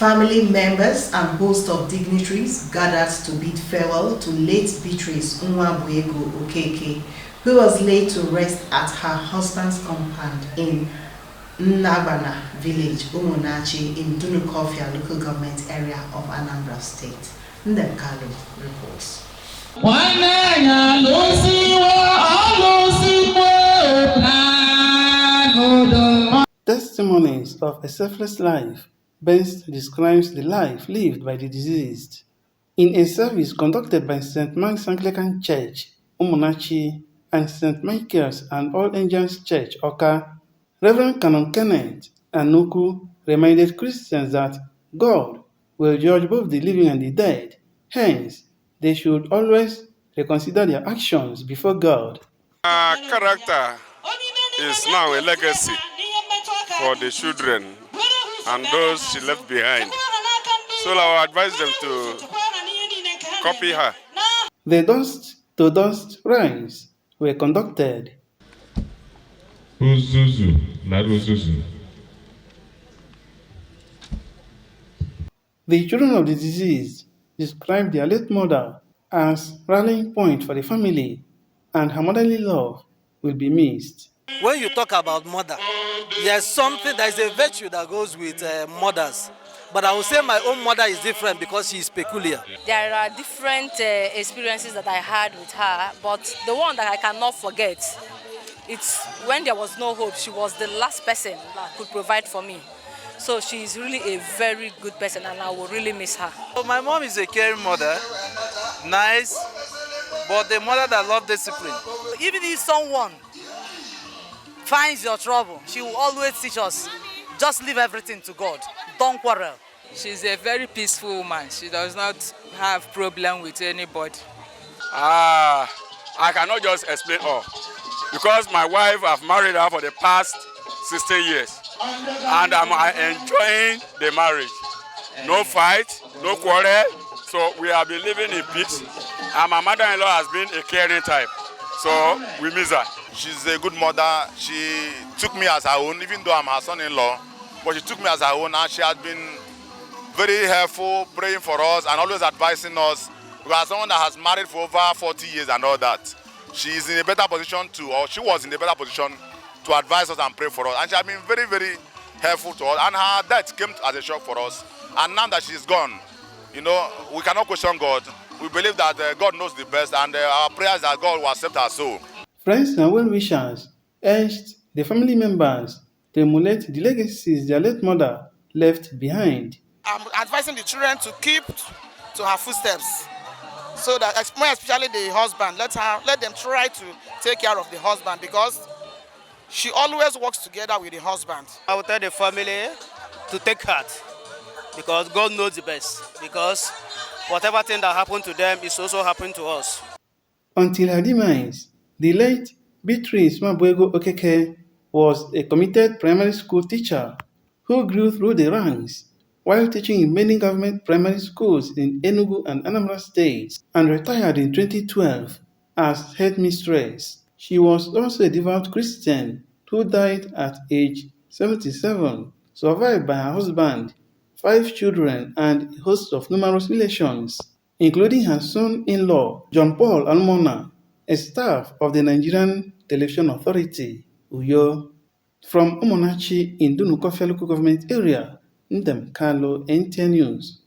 Family members and host of dignitaries gathered to bid farewell to late Beatrice Nwabuego Okeke, who was laid to rest at her husband's compound in Umunnachi village, Umunnachi, in Dunukofia local government area of Anambra State. Ndemkalu reports. Testimonies of a selfless life best describes the life lived by the deceased. In a service conducted by St. Mark's Anglican Church, Umunnachi, and St. Michael's and All Angels Church, Oka, Reverend Canon Kenneth Anuku reminded Christians that God will judge both the living and the dead. Hence, they should always reconsider their actions before God. Our character is now a legacy for the children and those she left behind. So I would advise them to copy her. The dust to dust rites were conducted. Uzuzu, Naruzuzu. The children of the deceased described their late mother as rallying point for the family, and her motherly love will be missed. When you talk about mother, there's a virtue that goes with mothers. But I would say my own mother is different because she is peculiar. There are different experiences that I had with her, but the one that I cannot forget, it's when there was no hope. She was the last person that could provide for me. So she's really a very good person and I will really miss her. So my mom is a caring mother, nice, but the mother that loves discipline. Even if someone finds your trouble, she will always teach us, just leave everything to God. Don't quarrel. She's a very peaceful woman. She does not have problem with anybody. I cannot just explain all. Because my wife, I've married her for the past 16 years. And I'm enjoying the marriage. No fight, no quarrel. So we have been living in peace. And my mother-in-law has been a caring type. So we miss her. She's a good mother. She took me as her own, even though I'm her son-in-law. But she took me as her own, and she has been very helpful, praying for us and always advising us. Because someone that has married for over 40 years and all that, she is in a better position she was in a better position to advise us and pray for us. And she has been very, very helpful to us. And her death came as a shock for us. And now that she's gone, we cannot question God. We believe that God knows the best, and our prayers that God will accept our soul. Friends and well-wishers urged the family members to emulate the legacies their late mother left behind. I'm advising the children to keep to her footsteps, so that more especially the husband, let them try to take care of the husband, because she always works together with the husband. I will tell the family to take heart, because God knows the best, because whatever thing that happened to them is also happening to us. Until her demise, the late Beatrice Nwabuego Okeke was a committed primary school teacher who grew through the ranks while teaching in many government primary schools in Enugu and Anambra states, and retired in 2012 as headmistress. She was also a devout Christian who died at age 77, survived by her husband, 5 children, and a host of numerous relations, including her son-in-law, John Paul Almona, a staff of the Nigerian Television Authority, Uyo. From Umunnachi in Dunukofia local government area, Ndemkalu, NTN News.